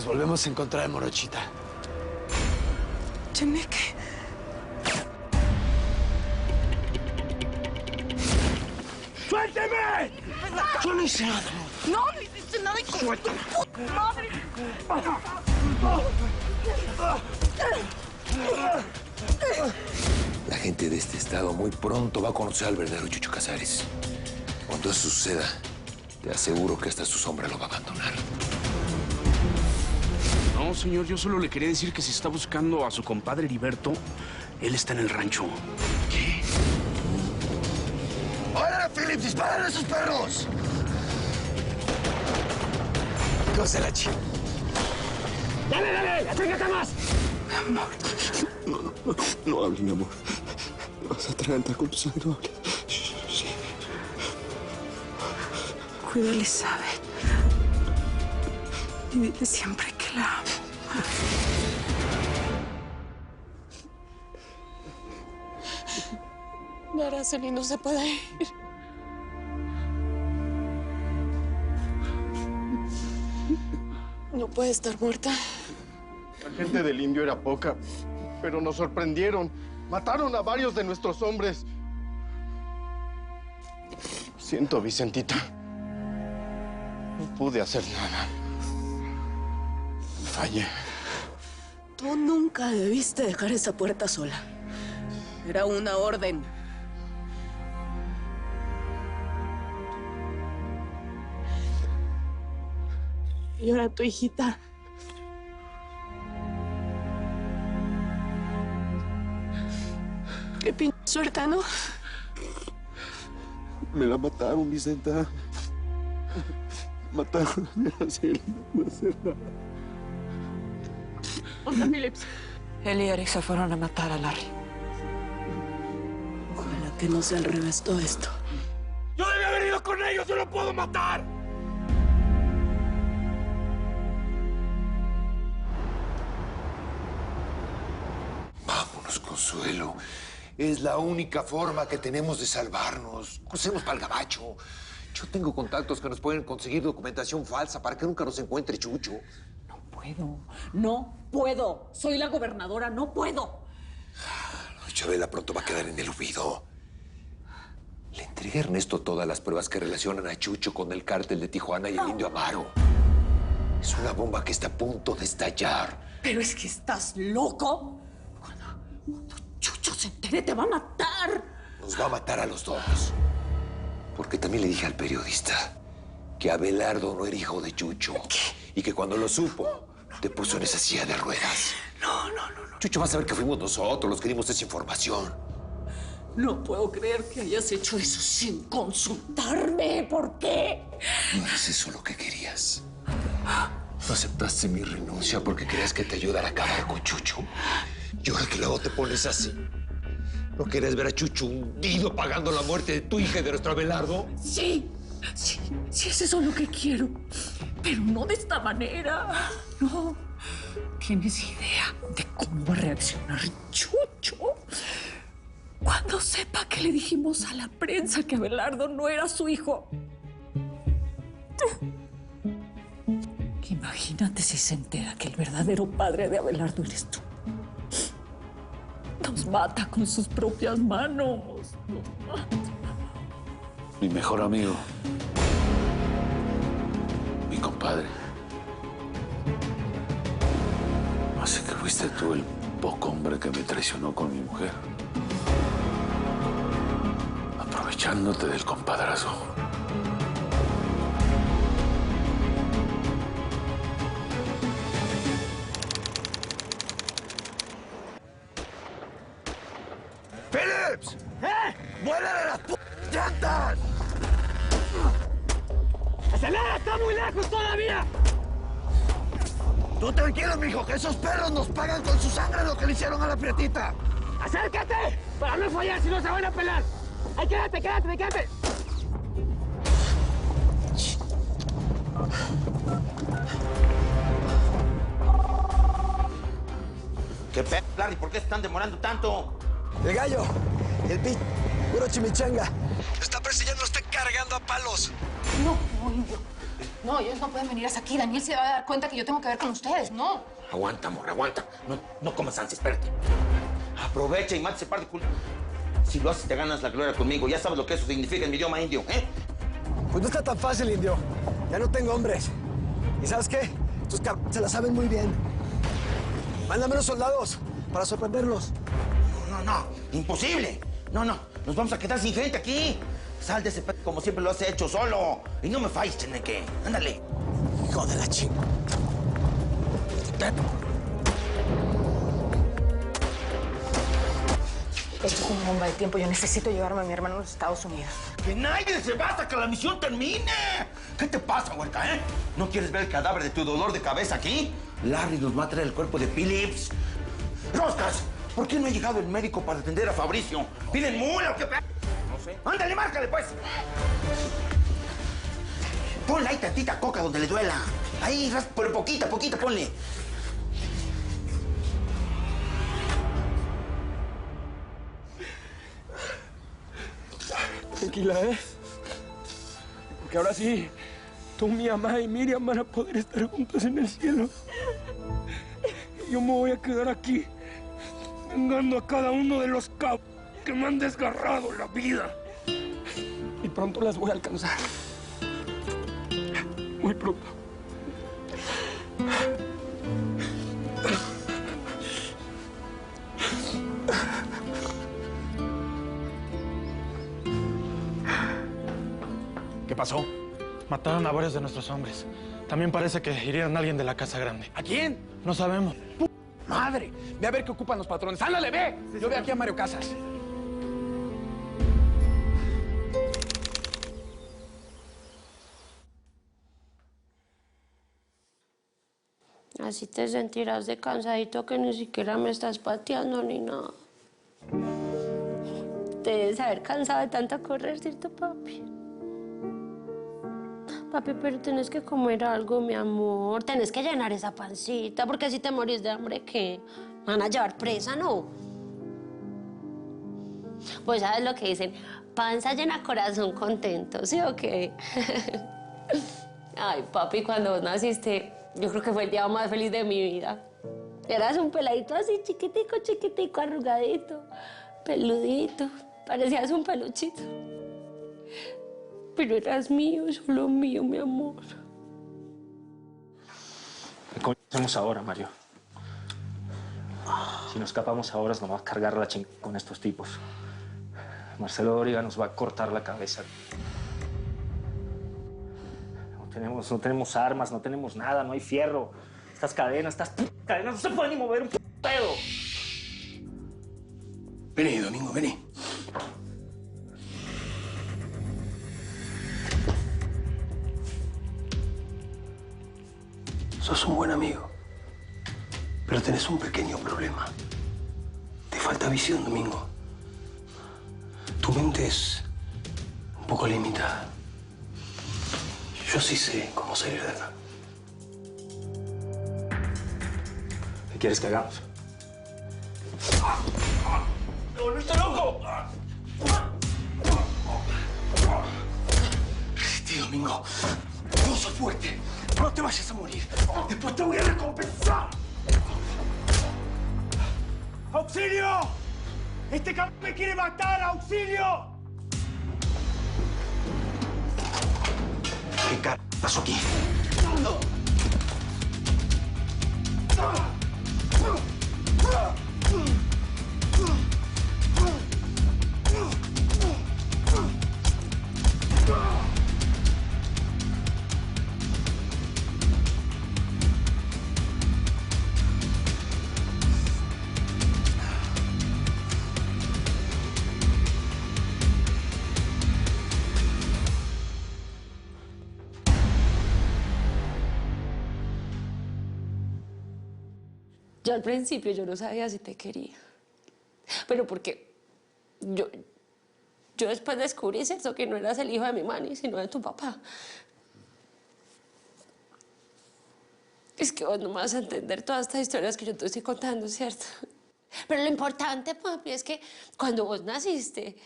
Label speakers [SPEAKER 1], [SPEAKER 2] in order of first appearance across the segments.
[SPEAKER 1] Nos volvemos a encontrar en Morochita.
[SPEAKER 2] Cheneque.
[SPEAKER 1] ¡Suélteme! Yo no hice nada.
[SPEAKER 2] No, no hiciste nada, hijo de tu puta madre.
[SPEAKER 3] La gente de este estado muy pronto va a conocer al verdadero Chucho Casares. Cuando eso suceda, te aseguro que hasta su sombra lo va a abandonar.
[SPEAKER 4] No, señor, yo solo le quería decir que si está buscando a su compadre Heriberto, él está en el rancho.
[SPEAKER 3] ¿Qué? ¡Órale, Phillips! ¡Disparen a esos perros!
[SPEAKER 1] Cosa la chica.
[SPEAKER 5] ¡Dale, dale! ¡Acércate más!
[SPEAKER 2] Amor.
[SPEAKER 6] No hables, mi amor. Me vas a atragantar con tu sangre, no hables. Sí.
[SPEAKER 2] Cuida a Elizabeth. Y dile siempre que la amo. Araceli no se puede ir. No puede estar muerta.
[SPEAKER 5] La gente del Indio era poca, pero nos sorprendieron. Mataron a varios de nuestros hombres. Siento, Vicentita. No pude hacer nada. Fallé.
[SPEAKER 2] Tú nunca debiste dejar esa puerta sola. Era una orden. Y ahora tu hijita. Qué pinche suerte, ¿no?
[SPEAKER 6] Me la mataron, Vicenta. Mataron a Araceli. No puedo hacer nada.
[SPEAKER 2] Hola, Phillips. Él y Eric se fueron a matar a Larry. Ojalá que no sea al revés todo esto.
[SPEAKER 5] ¡Yo debí haber ido con ellos! ¡Yo lo puedo matar!
[SPEAKER 3] Vámonos, Consuelo. Es la única forma que tenemos de salvarnos. Crucemos para el gabacho. Yo tengo contactos que nos pueden conseguir documentación falsa para que nunca nos encuentre Chucho.
[SPEAKER 7] No puedo. Soy la gobernadora, no puedo.
[SPEAKER 3] Chabela pronto va a quedar en el olvido. Le entregué a Ernesto todas las pruebas que relacionan a Chucho con el cártel de Tijuana y el Indio Amaro. Es una bomba que está a punto de estallar.
[SPEAKER 7] Pero es que estás loco. Cuando Chucho se entere, te va a matar.
[SPEAKER 3] Nos va a matar a los dos. Porque también le dije al periodista que Abelardo no era hijo de Chucho.
[SPEAKER 7] ¿Qué?
[SPEAKER 3] Y que cuando lo supo, te puso en esa silla de ruedas. No. Chucho va a saber que fuimos nosotros los que dimos esa información.
[SPEAKER 7] No puedo creer que hayas hecho eso sin consultarme. ¿Por qué?
[SPEAKER 3] ¿No es eso lo que querías? ¿No aceptaste mi renuncia porque querías que te ayudara a acabar con Chucho? Y ahora que luego te pones así. ¿No querías ver a Chucho hundido pagando la muerte de tu hija y de nuestro Abelardo?
[SPEAKER 7] Sí, es eso lo que quiero. Pero no de esta manera. No. ¿Tienes idea de cómo va a reaccionar Chucho cuando sepa que le dijimos a la prensa que Abelardo no era su hijo? Imagínate si se entera que el verdadero padre de Abelardo eres tú. Nos mata con sus propias manos.
[SPEAKER 4] Mi mejor amigo. Mi compadre. Así que fuiste tú el poco hombre que me traicionó con mi mujer. Aprovechándote del compadrazo.
[SPEAKER 3] ¡Phillips! ¡Vuélale las llantas!
[SPEAKER 5] ¡Acelera! ¡Está muy lejos todavía!
[SPEAKER 3] Tú tranquilo, mijo, que esos perros nos pagan con su sangre lo que le hicieron a la prietita.
[SPEAKER 5] ¡Acércate! Para no fallar, si no se van a pelar. ¡Ay, quédate!
[SPEAKER 8] ¿Qué pedo, Larry? ¿Por qué se están demorando tanto?
[SPEAKER 1] El gallo, el puro chimichanga. Está persiguiendo, está cargando a palos.
[SPEAKER 7] No puedo.
[SPEAKER 9] No, ellos no pueden venir hasta aquí. Daniel se va a dar cuenta que yo tengo que ver con ustedes, no.
[SPEAKER 8] Aguanta, amor, aguanta. No comas ansias, espérate. Aprovecha y mate ese par de culo. Si lo haces, te ganas la gloria conmigo. Ya sabes lo que eso significa en mi idioma indio, ¿eh?
[SPEAKER 1] Pues no está tan fácil, indio. Ya no tengo hombres. ¿Y sabes qué? Estos se la saben muy bien. Mándame unos soldados para sorprenderlos.
[SPEAKER 8] No. Imposible. No. Nos vamos a quedar sin gente aquí. Sal de ese como siempre lo has hecho, solo. Y no me falles, Cheneque. Ándale.
[SPEAKER 1] Hijo de la chica.
[SPEAKER 9] Esto es una bomba de tiempo. Yo necesito llevarme a mi hermano a los Estados Unidos.
[SPEAKER 8] Que nadie se va hasta que la misión termine. ¿Qué te pasa, huerca, eh? ¿No quieres ver el cadáver de tu dolor de cabeza aquí? Larry nos va a traer el cuerpo de Phillips. ¡Roscas! ¿Por qué no ha llegado el médico para atender a Fabricio? ¿Piden mula o qué? No sé. Ándale, márcale, pues. Ponle ahí tantita coca donde le duela. Ahí, pero poquita, ponle.
[SPEAKER 6] Tranquila, ¿eh? Porque ahora sí, tú, mi mamá y Miriam van a poder estar juntas en el cielo. Y yo me voy a quedar aquí, vengando a cada uno de los cabos que me han desgarrado la vida. Y pronto las voy a alcanzar. Muy pronto.
[SPEAKER 4] ¿Qué pasó?
[SPEAKER 10] Mataron a varios de nuestros hombres. También parece que hirieron a alguien de la Casa Grande.
[SPEAKER 4] ¿A quién?
[SPEAKER 10] No sabemos.
[SPEAKER 4] ¡Madre! Ve a ver qué ocupan los patrones. ¡Ándale, ve! Yo veo aquí a Mario Casas.
[SPEAKER 11] Así te sentirás de cansadito que ni siquiera me estás pateando ni nada. Te debes haber cansado de tanto correr, ¿cierto, papi? Papi, pero tienes que comer algo, mi amor. Tienes que llenar esa pancita, porque si te morís de hambre, ¿qué? ¿Me van a llevar presa, no? Pues sabes lo que dicen, panza llena, corazón contento, ¿sí o qué? Ay, papi, cuando vos naciste, yo creo que fue el día más feliz de mi vida. Eras un peladito así, chiquitico, arrugadito, peludito. Parecías un peluchito. Pero eras mío, solo mío, mi amor.
[SPEAKER 12] ¿Qué coño hacemos ahora, Mario? Si nos escapamos ahora, nos va a cargar la chingada con estos tipos. Marcelo Dóriga nos va a cortar la cabeza. No tenemos armas, no tenemos nada, no hay fierro. Estas cadenas no se pueden ni mover un pedo.
[SPEAKER 4] Vení, Domingo, vení.
[SPEAKER 6] Sos un buen amigo, pero tenés un pequeño problema. Te falta visión, Domingo. Tu mente es un poco limitada. Yo sí sé cómo salir de acá.
[SPEAKER 12] ¿Qué quieres que hagamos?
[SPEAKER 6] ¡Te volviste loco! Resistí, Domingo. Vos sos fuerte. No te vayas a morir. Después te voy a recompensar. ¡Auxilio! ¡Este cabrón me quiere matar! ¡Auxilio!
[SPEAKER 8] ¿Qué carajo pasó aquí?
[SPEAKER 11] Yo al principio yo no sabía si te quería. Pero porque yo después descubrí, ¿cierto?, que no eras el hijo de mi mami, sino de tu papá. Es que vos no me vas a entender todas estas historias que yo te estoy contando, ¿cierto? Pero lo importante, papi, es que cuando vos naciste,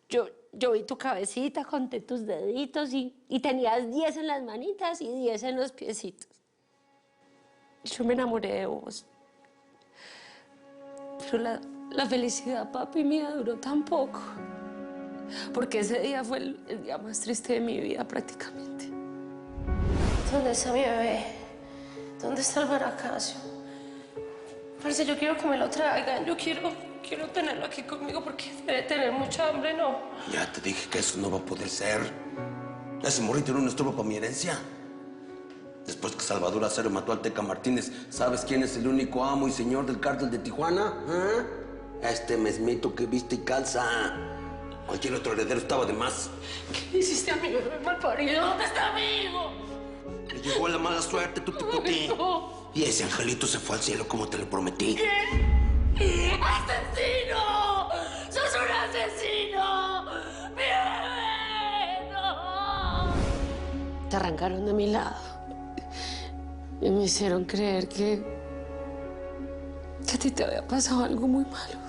[SPEAKER 11] Yo vi tu cabecita, conté tus deditos y tenías 10 en las manitas y 10 en los piecitos. Yo me enamoré de vos. Pero la felicidad, papi, mía, duró tan poco. Porque ese día fue el día más triste de mi vida, prácticamente. ¿Dónde está mi bebé? ¿Dónde está el Maracasio? Parce, yo quiero que me lo traigan. Yo quiero tenerlo aquí conmigo porque debe tener mucha hambre, ¿no?
[SPEAKER 8] Ya te dije que eso no va a poder ser. Ese morrito era un estorbo para mi herencia. Después que Salvador Acero mató al Teca Martínez, ¿sabes quién es el único amo y señor del cártel de Tijuana? Este mesmito que viste y calza. Cualquier otro heredero estaba de más.
[SPEAKER 11] ¿Qué le hiciste a mi bebé malparido? ¿Dónde está mi hijo?
[SPEAKER 8] Le llegó la mala suerte, tuti. Y ese angelito se fue al cielo como te lo prometí.
[SPEAKER 11] ¿Qué? ¡Asesino! ¡Sos un asesino! ¡Mi bebé! ¡No! Te arrancaron de mi lado. Y me hicieron creer que a ti te había pasado algo muy malo.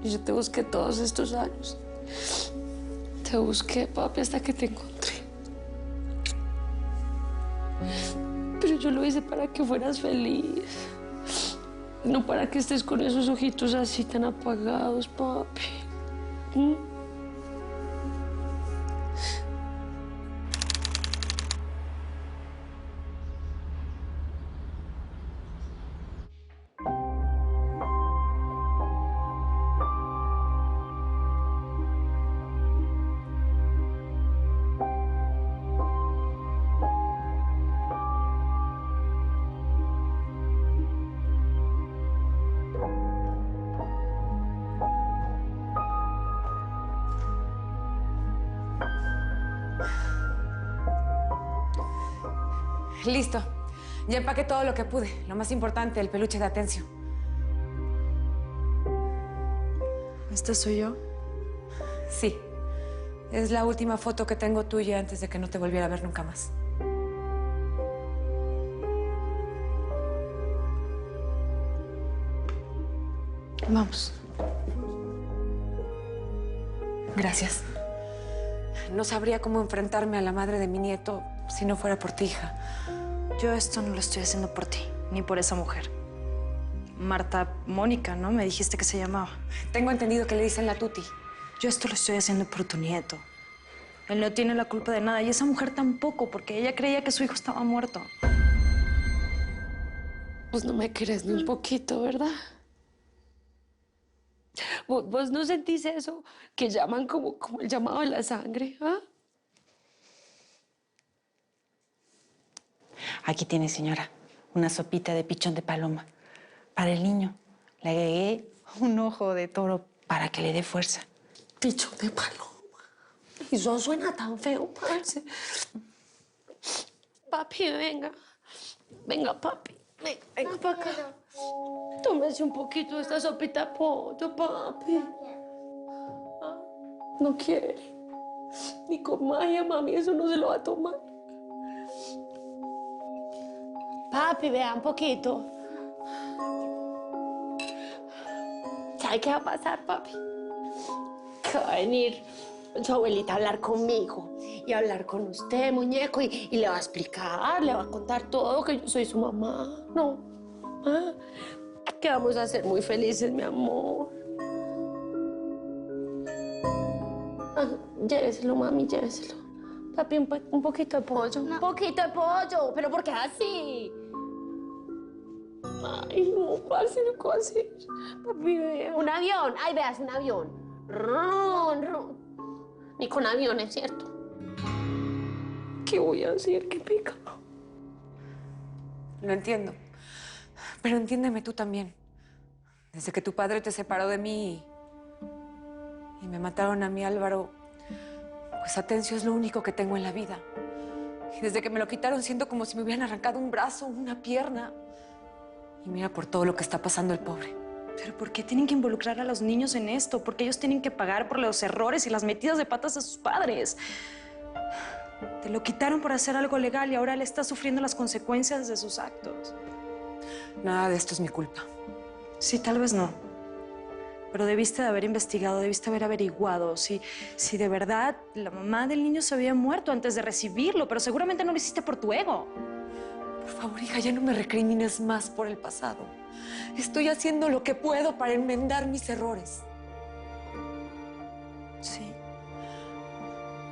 [SPEAKER 11] Y yo te busqué todos estos años. Te busqué, papi, hasta que te encontré. Pero yo lo hice para que fueras feliz. No para que estés con esos ojitos así tan apagados, papi.
[SPEAKER 13] Listo. Ya empaqué todo lo que pude. Lo más importante, el peluche de Atencio.
[SPEAKER 14] ¿Esta soy yo?
[SPEAKER 13] Sí. Es la última foto que tengo tuya antes de que no te volviera a ver nunca más.
[SPEAKER 14] Vamos.
[SPEAKER 13] Gracias. No sabría cómo enfrentarme a la madre de mi nieto si no fuera por ti, hija.
[SPEAKER 14] Yo esto no lo estoy haciendo por ti, ni por esa mujer. Marta Mónica, ¿no? Me dijiste que se llamaba.
[SPEAKER 13] Tengo entendido que le dicen la Tuti.
[SPEAKER 14] Yo esto lo estoy haciendo por tu nieto. Él no tiene la culpa de nada y esa mujer tampoco, porque ella creía que su hijo estaba muerto.
[SPEAKER 11] Pues no me querés ni un poquito, ¿verdad? ¿Vos no sentís eso que llaman como el llamado de la sangre, ¿ah?
[SPEAKER 14] Aquí tiene, señora, una sopita de pichón de paloma. Para el niño. Le agregué un ojo de toro para que le dé fuerza.
[SPEAKER 11] Pichón de paloma. Y eso suena tan feo, parce. Papi, venga. Venga, papi. Venga para acá. Tómese un poquito de esta sopita de pollo, papi. ¿Ah? No quiere. Ni con magia, mami, eso no se lo va a tomar. Papi, vea un poquito. ¿Sabe qué va a pasar, papi? Que va a venir su abuelita a hablar conmigo y a hablar con usted, muñeco, y le va a explicar, le va a contar todo, que yo soy su mamá, ¿no? ¿Ah? Que vamos a ser muy felices, mi amor. Ah, lléveselo, mami, lléveselo. Papi, un poquito de pollo. No. Un poquito de pollo, pero ¿por qué así? Ay, no, parce, no puedo hacer. Papi, vea. Un avión. Ay, veas, un avión. Ron, ron. Ni con avión, es cierto. ¿Qué voy a hacer? ¿Qué pica?
[SPEAKER 13] Lo entiendo. Pero entiéndeme tú también. Desde que tu padre te separó de mí y me mataron a mí, Álvaro, pues Atencio es lo único que tengo en la vida. Y desde que me lo quitaron siento como si me hubieran arrancado un brazo, una pierna. Y mira por todo lo que está pasando el pobre.
[SPEAKER 14] ¿Pero por qué tienen que involucrar a los niños en esto? Porque ellos tienen que pagar por los errores y las metidas de patas de sus padres. Te lo quitaron por hacer algo legal y ahora él está sufriendo las consecuencias de sus actos.
[SPEAKER 13] Nada de esto es mi culpa.
[SPEAKER 14] Sí, tal vez no. Pero debiste de haber investigado, debiste haber averiguado si de verdad la mamá del niño se había muerto antes de recibirlo, pero seguramente no lo hiciste por tu ego.
[SPEAKER 13] Por favor, hija, ya no me recrimines más por el pasado. Estoy haciendo lo que puedo para enmendar mis errores.
[SPEAKER 14] Sí.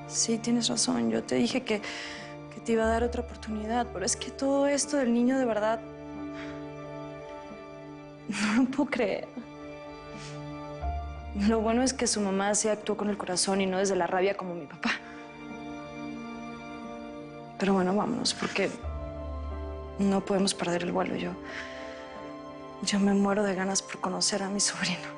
[SPEAKER 14] Sí, tienes razón. Yo te dije que te iba a dar otra oportunidad, pero es que todo esto del niño de verdad... No lo puedo creer. Lo bueno es que su mamá sí actuó con el corazón y no desde la rabia como mi papá. Pero bueno, vámonos, porque no podemos perder el vuelo. Yo me muero de ganas por conocer a mi sobrino.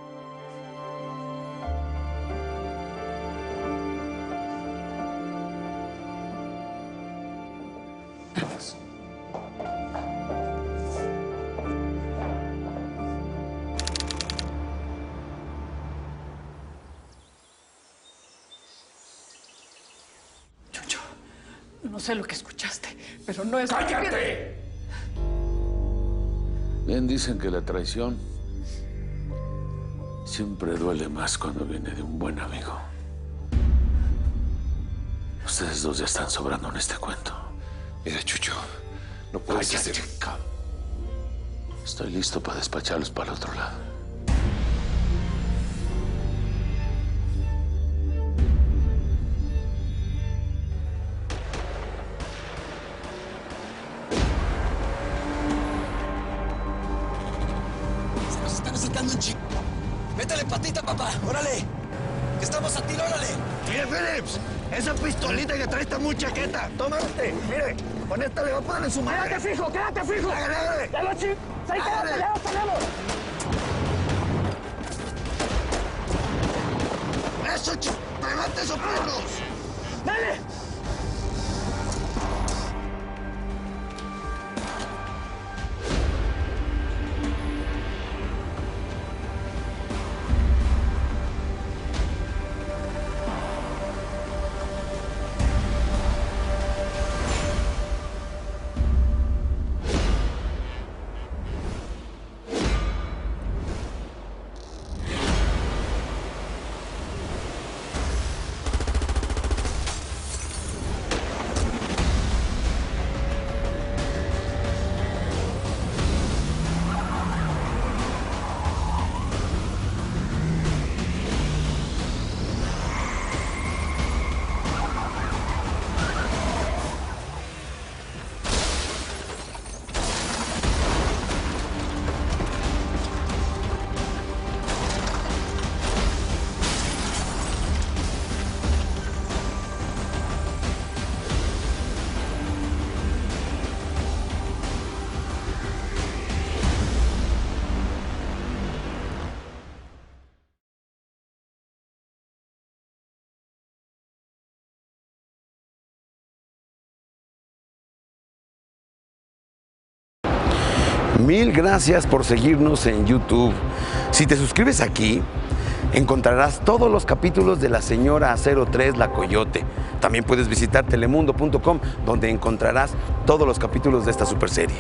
[SPEAKER 3] Vamos.
[SPEAKER 7] No sé lo que escuchaste, pero no es...
[SPEAKER 8] ¡Cállate!
[SPEAKER 15] Bien dicen que la traición siempre duele más cuando viene de un buen amigo. Ustedes dos ya están sobrando en este cuento.
[SPEAKER 3] Mira, Chucho, no puedes hacer...
[SPEAKER 15] Estoy listo para despacharlos para el otro lado.
[SPEAKER 1] Se nos están acercando un chico. Métele patita, papá. Órale. Que estamos a tiro, órale.
[SPEAKER 8] Mire, Phillips, esa pistolita que trae está muy chaqueta. Toma este, mire, con esta le va a poner en su madre.
[SPEAKER 6] ¡Quédate fijo, quédate fijo!
[SPEAKER 8] ¡Hágale!
[SPEAKER 6] ¡Ya lo chicos! ¡Ahí quédate, ya lo tenemos!
[SPEAKER 8] ¡Eso, chico! ¡Levante esos perros!
[SPEAKER 6] ¡Dale!
[SPEAKER 3] Mil gracias por seguirnos en YouTube. Si te suscribes aquí, encontrarás todos los capítulos de La Señora 03 La Coyote. También puedes visitar telemundo.com, donde encontrarás todos los capítulos de esta superserie.